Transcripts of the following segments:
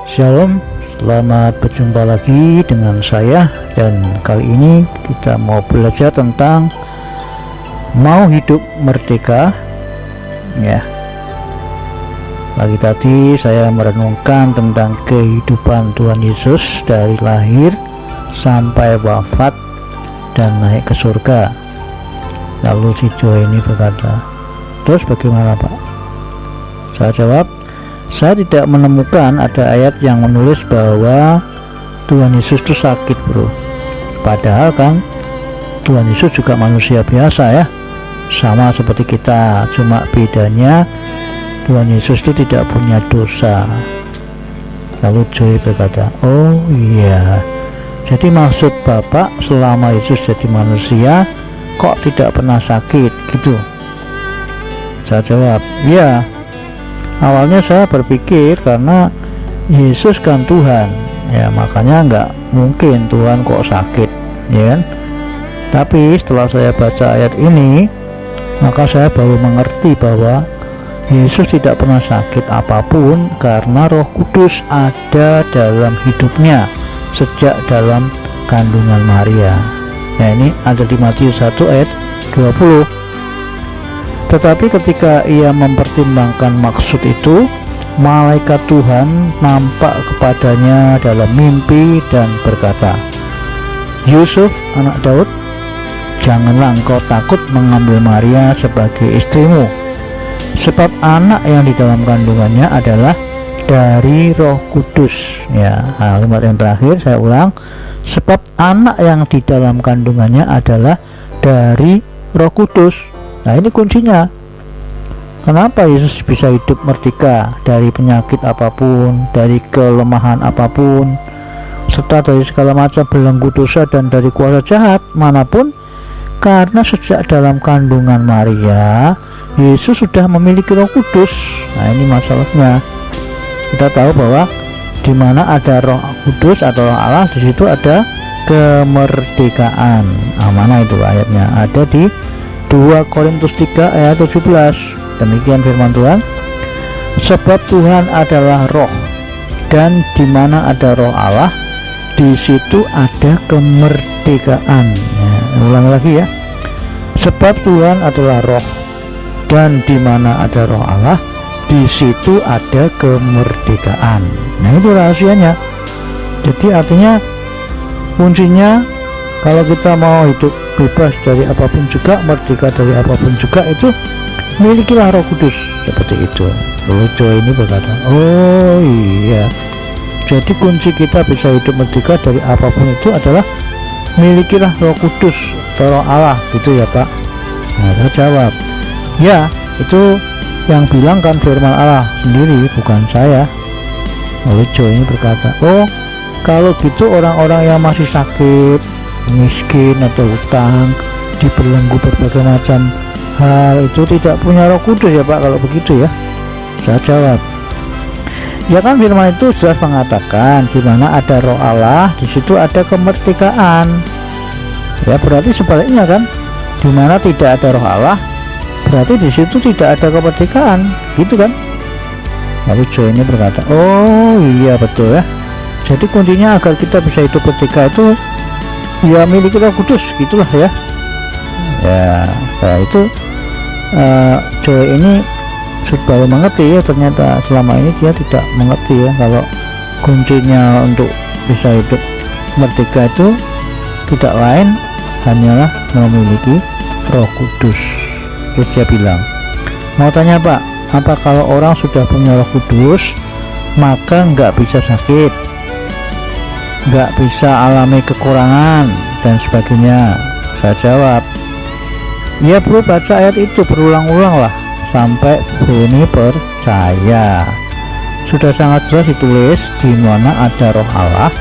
Shalom, selamat berjumpa lagi dengan saya. Dan kali ini kita mau belajar tentang mau hidup merdeka. Ya, lagi tadi saya merenungkan tentang kehidupan Tuhan Yesus dari lahir sampai wafat dan naik ke surga. Lalu si Joe ini berkata, terus bagaimana Pak? Saya jawab, saya tidak menemukan ada ayat yang menulis bahwa Tuhan Yesus itu sakit, bro. Padahal kan Tuhan Yesus juga manusia biasa ya, sama seperti kita, cuma bedanya Tuhan Yesus itu tidak punya dosa. Lalu Joy berkata, oh iya, jadi maksud Bapak selama Yesus jadi manusia kok tidak pernah sakit gitu? Saya jawab, ya, awalnya saya berpikir karena Yesus kan Tuhan ya, makanya nggak mungkin Tuhan kok sakit, ya kan? Tapi setelah saya baca ayat ini, maka saya baru mengerti bahwa Yesus tidak pernah sakit apapun karena Roh Kudus ada dalam hidupnya sejak dalam kandungan Maria. Nah, ini ada di Matius 1 ayat 20. Tetapi ketika ia mempertimbangkan maksud itu, malaikat Tuhan nampak kepadanya dalam mimpi dan berkata, Yusuf anak Daud, janganlah engkau takut mengambil Maria sebagai istrimu, sebab anak yang di dalam kandungannya adalah dari Roh Kudus. Ya, kalimat yang terakhir saya ulang, sebab anak yang di dalam kandungannya adalah dari Roh Kudus. Nah, ini kuncinya. Kenapa Yesus bisa hidup merdeka dari penyakit apapun, dari kelemahan apapun, serta dari segala macam belenggu dosa dan dari kuasa jahat manapun? Karena sejak dalam kandungan Maria, Yesus sudah memiliki Roh Kudus. Nah, ini masalahnya. Kita tahu bahwa di mana ada Roh Kudus atau Roh Allah, di situ ada kemerdekaan. Mana itu ayatnya? Ada di 2 Korintus 3 ayat 17. Demikian firman Tuhan, sebab Tuhan adalah Roh, dan di mana ada Roh Allah, di situ ada kemerdekaan. Ya, ulang lagi ya, sebab Tuhan adalah Roh, dan di mana ada Roh Allah, di situ ada kemerdekaan. Nah, itu rahasianya. Jadi artinya kuncinya, kalau kita mau hidup bebas dari apapun juga, merdeka dari apapun juga, itu milikilah Roh Kudus, seperti itu. Lalu Joy ini berkata, oh iya, jadi kunci kita bisa hidup merdeka dari apapun itu adalah milikilah Roh Kudus atau Roh Allah, gitu ya Pak? Nah, saya jawab, ya, itu yang bilang kan firman Allah sendiri, bukan saya. Lalu Joy ini berkata, oh, kalau gitu orang-orang yang masih sakit, miskin atau hutang, dibelenggu berbagai macam hal, itu tidak punya Roh Kudus ya Pak kalau begitu ya? Saya jawab, ya kan firman itu jelas mengatakan di mana ada Roh Allah, di situ ada kemerdekaan. Ya, berarti sebaliknya kan, di mana tidak ada Roh Allah, berarti di situ tidak ada kemerdekaan, gitu kan? Lalu Joe ini berkata, oh iya betul ya. Jadi kuncinya agar kita bisa hidup merdeka itu ya miliki Roh Kudus, gitulah ya. Ya, nah itu Joe ini baru mengerti ya, ternyata selama ini dia tidak mengerti ya, kalau kuncinya untuk bisa hidup merdeka itu tidak lain hanyalah memiliki Roh Kudus. Terus dia bilang, mau tanya Pak, apa kalau orang sudah punya Roh Kudus maka nggak bisa sakit, nggak bisa alami kekurangan dan sebagainya? Saya jawab, ya bro, baca ayat itu berulang-ulang lah sampai bro ini percaya. Sudah sangat jelas ditulis di mana ada Roh Allah,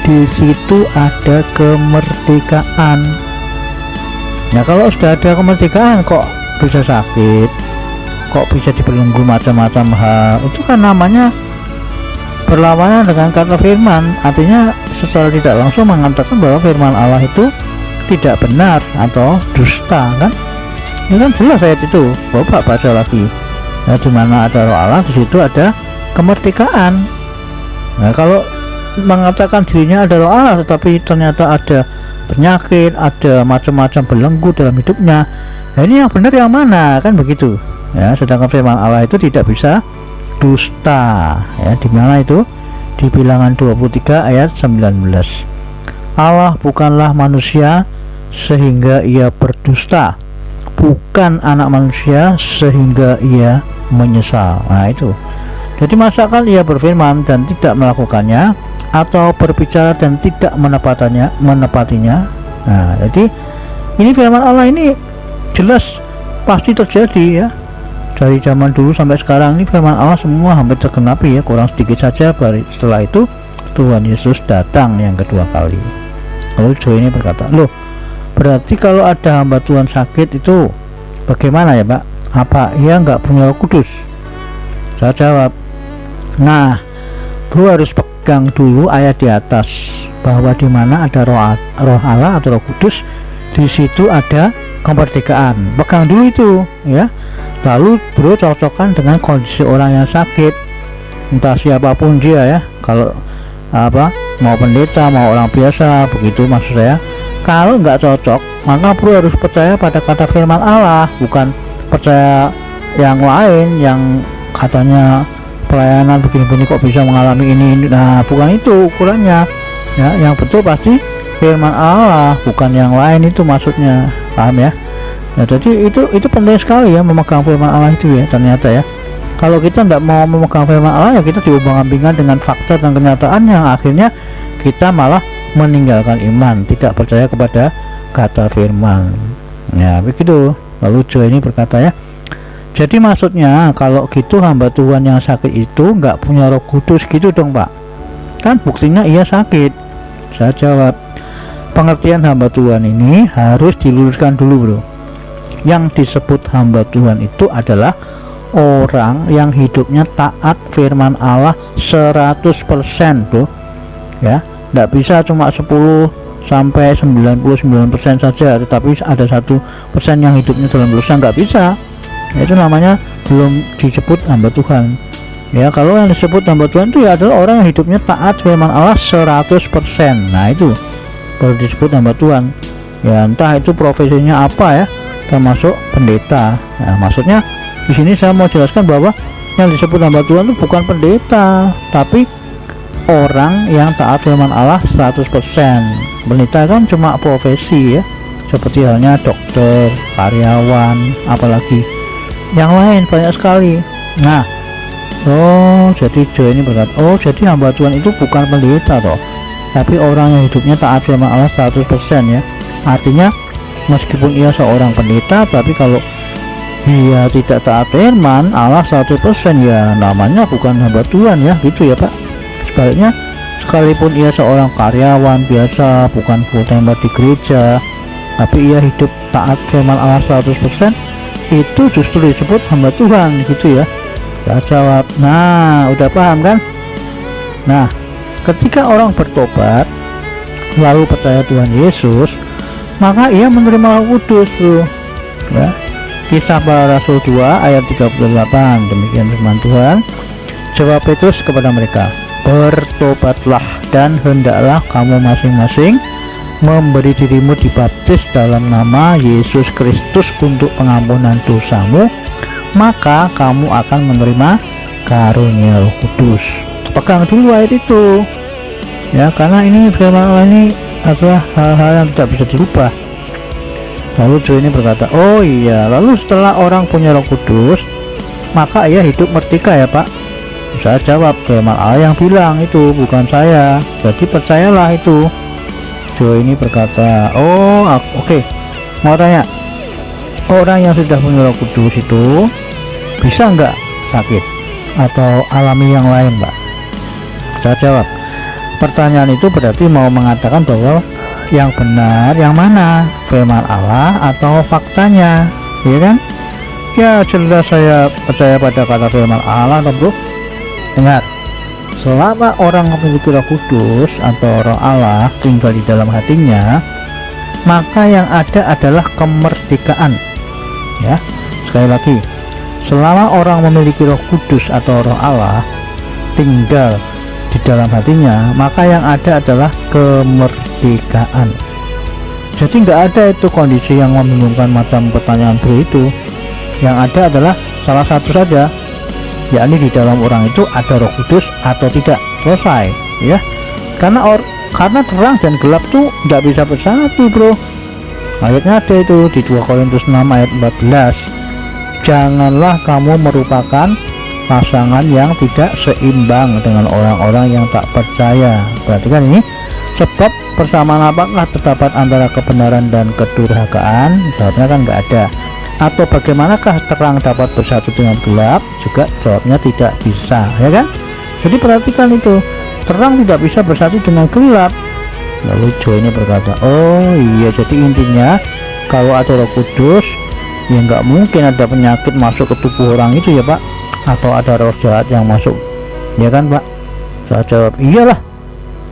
di situ ada kemerdekaan. Nah, kalau sudah ada kemerdekaan kok bisa sakit, kok bisa dibelenggu macam-macam hal? Itu kan namanya berlawanan dengan kata firman. Artinya secara tidak langsung mengatakan bahwa firman Allah itu tidak benar atau dusta kan? Ini kan jelas ayat itu. Bapak baca lagi. Ya, di mana ada Roh Allah, di situ ada kemerdekaan. Nah, kalau mengatakan dirinya ada roh Allah tetapi ternyata ada penyakit, ada macam-macam belenggu dalam hidupnya, nah ini yang benar yang mana, kan begitu ya. Sedangkan firman Allah itu tidak bisa dusta ya. Di mana itu? Di Bilangan 23 ayat 19. Allah bukanlah manusia sehingga ia berdusta, bukan anak manusia sehingga ia menyesal. Nah itu. Jadi masakan ia berfirman dan tidak melakukannya, atau berbicara dan tidak menepatinya. Nah, jadi ini firman Allah ini jelas pasti terjadi ya. Dari zaman dulu sampai sekarang ini firman Allah semua hampir tergenapi ya, kurang sedikit saja. Setelah itu Tuhan Yesus datang yang kedua kali. Lalu Joe ini berkata, loh berarti kalau ada hamba Tuhan sakit itu bagaimana ya Pak? Apa ia nggak punya Roh Kudus? Saya jawab, nah bro harus pegang dulu ayat di atas, bahwa di mana ada roh Allah atau Roh Kudus, di situ ada kemerdekaan. Pegang dulu itu ya. Lalu bro cocokkan dengan kondisi orang yang sakit, entah siapapun dia ya. Kalau mau pendeta, mau orang biasa, begitu maksud saya. Kalau nggak cocok, maka bro harus percaya pada kata firman Allah, bukan percaya yang lain yang katanya pelayanan begini-begini kok bisa mengalami ini. Nah bukan itu ukurannya ya. Yang betul pasti firman Allah, bukan yang lain, itu maksudnya, paham ya? Nah jadi itu penting sekali ya, memegang firman Allah itu ya. Ternyata ya, kalau kita tidak mau memegang firman Allah ya, kita diubang-ambingkan dengan fakta dan kenyataan yang akhirnya kita malah meninggalkan iman, tidak percaya kepada kata firman ya, begitu. Lalu Joe ini berkata ya, jadi maksudnya kalau gitu hamba Tuhan yang sakit itu nggak punya Roh Kudus gitu dong Pak? Kan buktinya ia sakit. Saya jawab, pengertian hamba Tuhan ini harus diluruskan dulu bro. Yang disebut hamba Tuhan itu adalah orang yang hidupnya taat firman Allah 100% bro ya. Nggak bisa cuma 10 sampai 99% saja, tetapi ada 1% yang hidupnya dalam dosa, nggak bisa. Itu namanya belum disebut hamba Tuhan ya. Kalau yang disebut hamba Tuhan itu ya adalah orang yang hidupnya taat firman Allah 100%. Nah itu baru disebut hamba Tuhan ya, entah itu profesinya apa ya, termasuk pendeta. Nah maksudnya di sini saya mau jelaskan bahwa yang disebut hamba Tuhan itu bukan pendeta, tapi orang yang taat firman Allah 100%. Pendeta kan cuma profesi ya, seperti halnya dokter, karyawan, apalagi yang lain banyak sekali. Nah, jadi Joe ini berkata, jadi hamba Tuhan itu bukan pendeta toh, tapi orang yang hidupnya taat firman Allah 100% ya. Artinya meskipun ia seorang pendeta, tapi kalau dia tidak taat firman Allah 100% ya namanya bukan hamba Tuhan ya, gitu ya Pak. Sebaliknya sekalipun ia seorang karyawan biasa, bukan full timer di gereja, tapi ia hidup taat firman Allah 100%, itu justru disebut hamba Tuhan gitu ya. Saya jawab, nah udah paham kan? Nah ketika orang bertobat lalu percaya Tuhan Yesus, maka ia menerima Roh Kudus bro ya. Kisah Para Rasul 2 ayat 38, demikian firman Tuhan. Jawab Petrus kepada mereka, bertobatlah dan hendaklah kamu masing-masing memberi dirimu dibaptis dalam nama Yesus Kristus untuk pengampunan dosamu, maka kamu akan menerima karunia Roh Kudus. Pegang dulu ayat itu ya, karena ini firman Allah ini adalah hal-hal yang tidak bisa dirubah. Lalu Joe ini berkata, oh iya, lalu setelah orang punya Roh Kudus, maka ia hidup merdeka ya Pak? Saya jawab, firman Allah yang bilang itu, bukan saya. Jadi percayalah itu. Joe ini berkata, oke. Mau tanya, orang yang sudah punya Roh Kudus itu bisa nggak sakit atau alami yang lain Pak? Saya jawab, pertanyaan itu berarti mau mengatakan bahwa yang benar yang mana, firman Allah atau faktanya, ya kan? Ya jelas saya percaya pada kata firman Allah bro. Dengar, selama orang memiliki Roh Kudus atau Roh Allah tinggal di dalam hatinya, maka yang ada adalah kemerdekaan ya. Sekali lagi, selama orang memiliki Roh Kudus atau Roh Allah tinggal di dalam hatinya, maka yang ada adalah kemerdekaan. Jadi nggak ada itu kondisi yang membingungkan macam pertanyaan bro itu. Yang ada adalah salah satu saja, yakni di dalam orang itu ada Roh Kudus atau tidak. Selesai ya. Karena terang dan gelap tuh nggak bisa bersatu bro. Ayatnya ada itu di 2 Korintus 6 ayat 14. Janganlah kamu merupakan pasangan yang tidak seimbang dengan orang-orang yang tak percaya. Perhatikan ini, sebab persamaan apakah terdapat antara kebenaran dan kedurhakaan? Jawabnya kan nggak ada. Atau bagaimanakah terang dapat bersatu dengan gelap? Juga jawabnya tidak bisa, ya kan? Jadi perhatikan itu, terang tidak bisa bersatu dengan gelap. Lalu Joe ini berkata, oh iya, jadi intinya kalau ada Roh Kudus ya nggak mungkin ada penyakit masuk ke tubuh orang itu ya Pak, atau ada roh jahat yang masuk, ya kan Pak? Saya jawab, iyalah,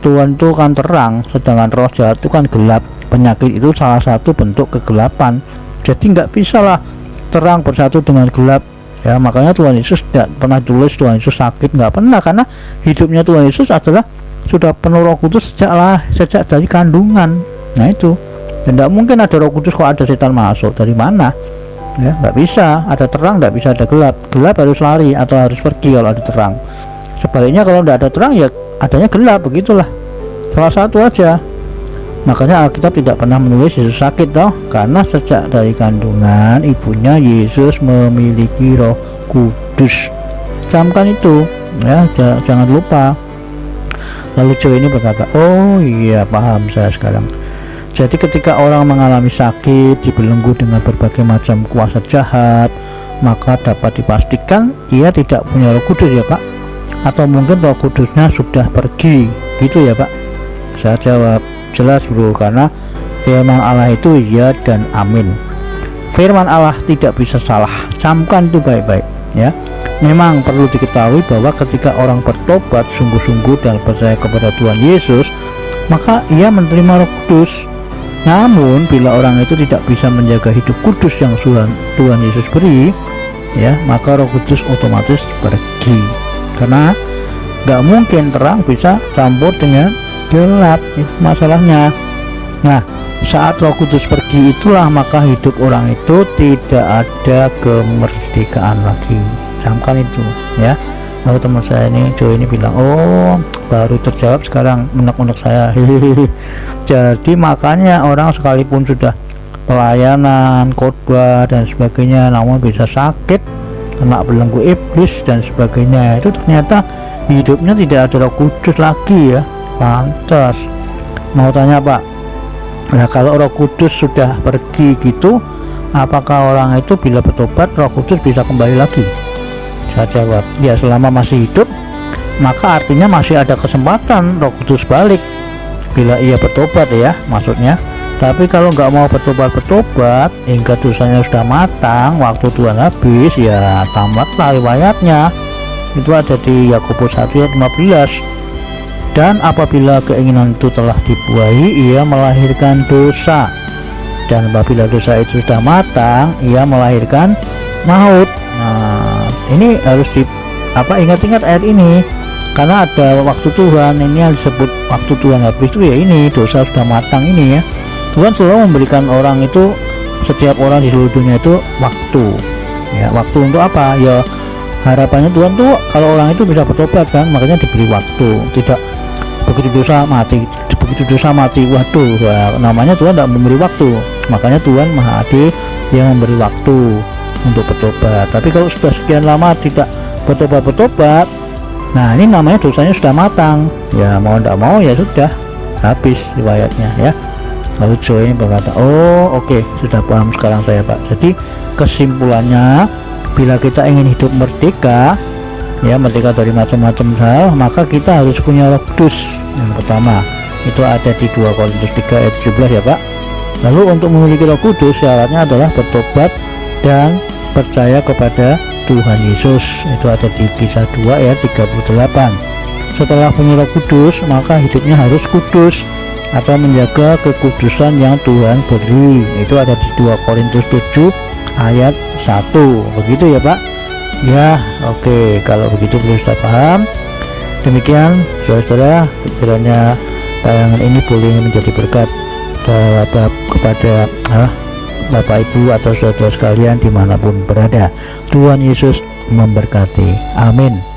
Tuhan itu kan terang, sedangkan roh jahat itu kan gelap. Penyakit itu salah satu bentuk kegelapan, jadi nggak bisa lah terang bersatu dengan gelap ya. Makanya Tuhan Yesus tidak pernah tulis Tuhan Yesus sakit, nggak pernah, karena hidupnya Tuhan Yesus adalah sudah penuh Roh Kudus sejak dari kandungan. Nah itu, dan tidak mungkin ada Roh Kudus kok ada setan masuk, dari mana ya? Nggak bisa, ada terang nggak bisa ada gelap. Gelap harus lari atau harus pergi kalau ada terang. Sebaliknya kalau tidak ada terang ya adanya gelap, begitulah, salah satu aja. Makanya Alkitab tidak pernah menulis Yesus sakit toh, karena sejak dari kandungan ibunya Yesus memiliki Roh Kudus. Camkan itu ya, jangan lupa. Lalu Joe ini berkata, oh iya, paham saya sekarang. Jadi ketika orang mengalami sakit, dibelenggu dengan berbagai macam kuasa jahat, maka dapat dipastikan ia tidak punya Roh Kudus ya Pak, atau mungkin Roh Kudusnya sudah pergi, gitu ya Pak? Saya jawab, jelas bro, karena firman Allah itu ya dan amin. Firman Allah tidak bisa salah, camkan itu baik-baik ya. Memang perlu diketahui bahwa ketika orang bertobat sungguh-sungguh dan percaya kepada Tuhan Yesus, maka ia menerima Roh Kudus. Namun bila orang itu tidak bisa menjaga hidup kudus yang Tuhan Yesus beri ya, maka Roh Kudus otomatis pergi, karena nggak mungkin terang bisa campur dengan gelap, itu masalahnya. Nah, saat Roh Kudus pergi itulah maka hidup orang itu tidak ada kemerdekaan lagi. Camkan itu ya. Lalu teman saya ini Joe ini bilang, oh baru terjawab sekarang unek-unek saya. Jadi makanya orang sekalipun sudah pelayanan, khotbah dan sebagainya, namun bisa sakit, kena belenggu iblis dan sebagainya, itu ternyata hidupnya tidak ada Roh Kudus lagi ya. Pantas. Mau tanya Pak, nah kalau Roh Kudus sudah pergi gitu, apakah orang itu bila bertobat Roh Kudus bisa kembali lagi? Saya jawab, ya selama masih hidup maka artinya masih ada kesempatan Roh Kudus balik bila ia bertobat ya, maksudnya. Tapi kalau nggak mau bertobat hingga dosanya sudah matang, waktu Tuhan habis ya tamatlah riwayatnya. Itu ada di Yakobus 1 ayat 15. Dan apabila keinginan itu telah dibuahi, ia melahirkan dosa, dan apabila dosa itu sudah matang, ia melahirkan maut. Nah, ini harus ingat-ingat ayat ini, karena ada waktu Tuhan ini yang disebut waktu Tuhan habis itu ya, ini dosa sudah matang ini ya. Tuhan selalu memberikan orang itu, setiap orang di seluruh dunia itu waktu ya. Waktu untuk apa ya? Harapannya Tuhan tuh kalau orang itu bisa bertobat kan, makanya diberi waktu. Tidak begitu dosa mati, waduh ya, namanya Tuhan tidak memberi waktu. Makanya Tuhan Maha Adil yang memberi waktu untuk bertobat. Tapi kalau sudah sekian lama tidak bertobat, nah ini namanya dosanya sudah matang ya, mau tidak mau ya sudah habis riwayatnya ya. Lalu Joe ini berkata, oh oke, sudah paham sekarang saya Pak. Jadi kesimpulannya, bila kita ingin hidup merdeka ya, merdeka dari macam-macam hal, maka kita harus punya Roh Kudus. Yang pertama itu ada di 2 Korintus 3 ayat 17 ya Pak. Lalu untuk memiliki Roh Kudus syaratnya adalah bertobat dan percaya kepada Tuhan Yesus. Itu ada di Kisah 2 ayat 38. Setelah punya Roh Kudus, maka hidupnya harus kudus atau menjaga kekudusan yang Tuhan beri. Itu ada di 2 Korintus 7 ayat 1. Begitu ya Pak ya. Oke, kalau begitu belum sudah paham. Demikian saudara, kiranya tayangan ini boleh menjadi berkat kepada Bapak Ibu atau saudara sekalian dimanapun berada. Tuhan Yesus memberkati. Amin.